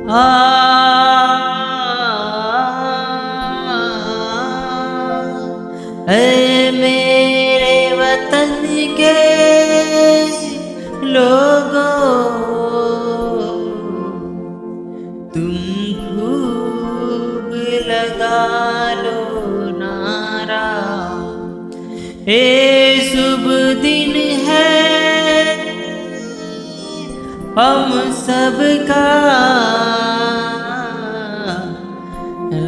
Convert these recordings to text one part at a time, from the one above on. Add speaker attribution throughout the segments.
Speaker 1: आ ऐ मेरे वतन के लोगों, तुम खूब लगा लो नारा। ये शुभ दिन है हम सबका,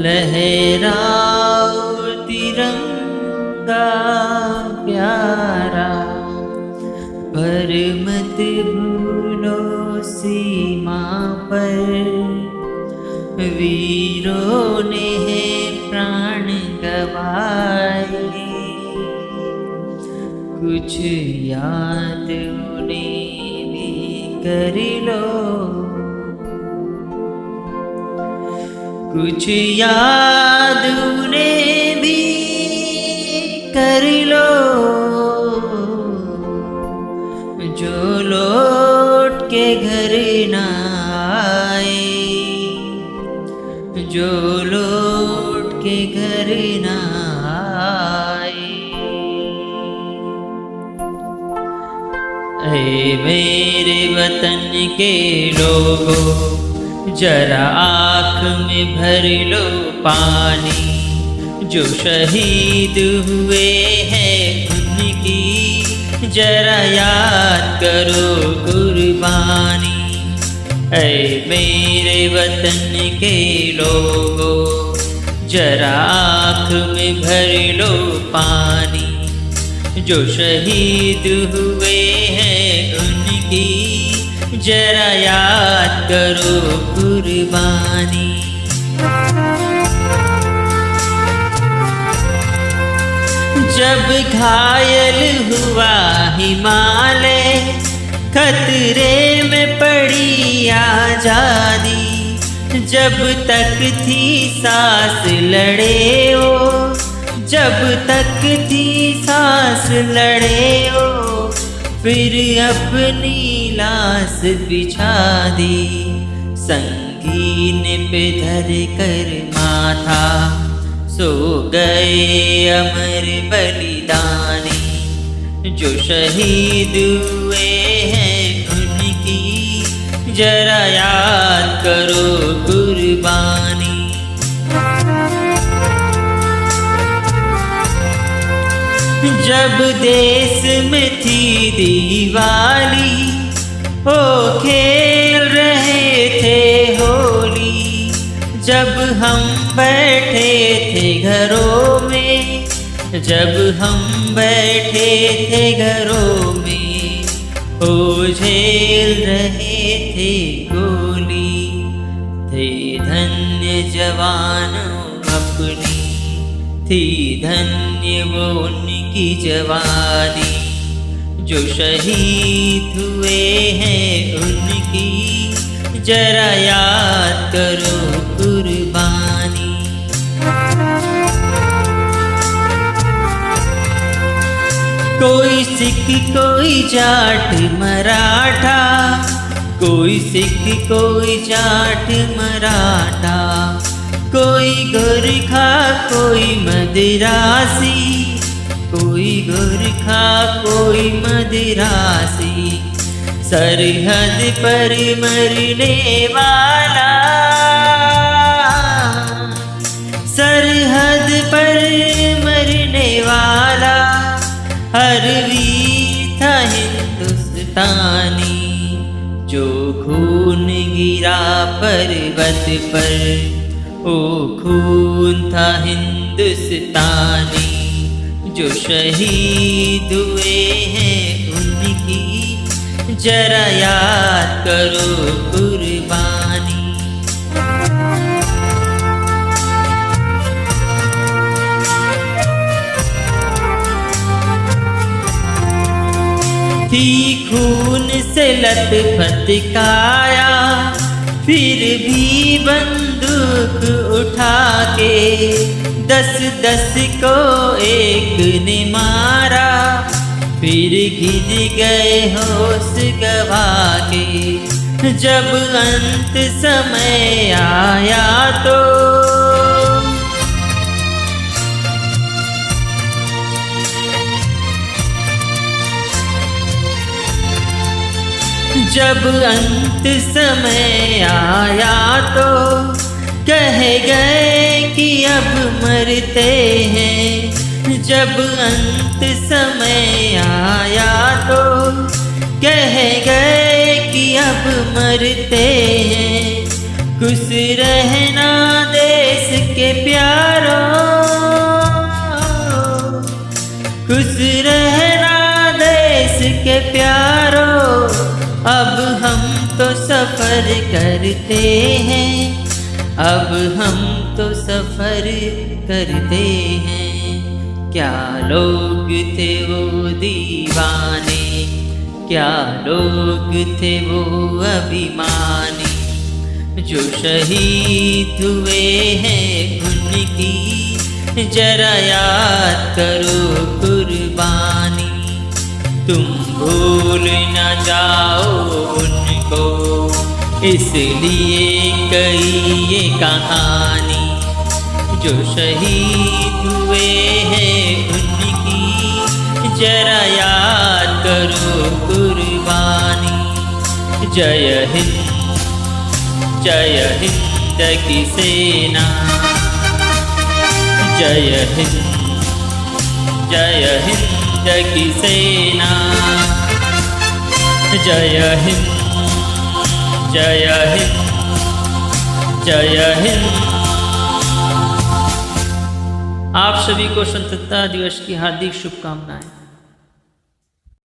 Speaker 1: लहराओ तिरंगा प्यारा। पर मत भूलो सीमा पर वीरों ने प्राण गवाए। कुछ याद उन्हें भी कर लो, कुछ याद उन्हें भी कर लो, जो लौट के घर ना आए, जो लौट के घर ना आए। ऐ मेरे वतन के लोगों, जरा आँख में भर लो पानी। जो शहीद हुए हैं उनकी जरा याद करो कुर्बानी। ऐ मेरे वतन के लोगों, जरा आँख में भर लो पानी। जो शहीद हुए हैं उनकी जरा याद करो कुर्बानी। जब घायल हुआ हिमालय, खतरे में पड़ी आजादी। जब तक थी सांस लड़े ओ, जब तक थी सांस लड़े ओ, फिर अपनी लाश बिछा दी। संगीन पे धर कर माथा, सो गए अमर बलिदानी। जो शहीद हुए हैं उनकी जरा याद करो कुर्बानी। जब देश में थी दिवाली, ओ खेल रहे थे होली। जब हम बैठे थे घरों में, जब हम बैठे थे घरों में, ओ झेल रहे थे गोली। थे धन्य जवानों अपनी, थी धन्य वो उनकी जवानी। जो शहीद हुए हैं उनकी जरा याद करो कुर्बानी। कोई सिख कोई जाट मराठा, कोई सिख कोई जाट मराठा। कोई गोरखा कोई मदिरासी, कोई गोरखा कोई मदिरासी। सरहद पर मरने वाला, सरहद पर मरने वाला, हर वीर था हिंदुस्तानी। जो खून गिरा पर्वत पर, ओ खून था हिंदुस्तानी। जो शहीद हुए हैं उनकी जरा याद करो कुर्बानी। थी खून से लथपथ काया, फिर भी बंदूक उठा के 10-10 को एक ने मारा। फिर गिर गए होश गवा के जब अंत समय आया तो जब अंत समय आया तो कह गए कि अब मरते हैं। जब अंत समय आया तो कह गए कि अब मरते हैं। खुश रहना देश के प्यारों, खुश रहना देश के प्यारों। अब हम तो सफर करते हैं, अब हम तो सफर करते हैं। क्या लोग थे वो दीवाने, क्या लोग थे वो अभिमानी, जो शहीद हुए हैं उनकी जरा याद करो कुर्बानी। तुम भूल न जाओ उनको, इसलिए कही ये कहानी। जो शहीद हुए हैं उनकी जरा याद करो कुर्बानी। जय हिंद, जय हिंद की सेना, जय हिंद, जय हिंद की सेना। जय हिंद, जय हिंद, जय हिंद। आप सभी को स्वतंत्रता दिवस की हार्दिक शुभकामनाएं।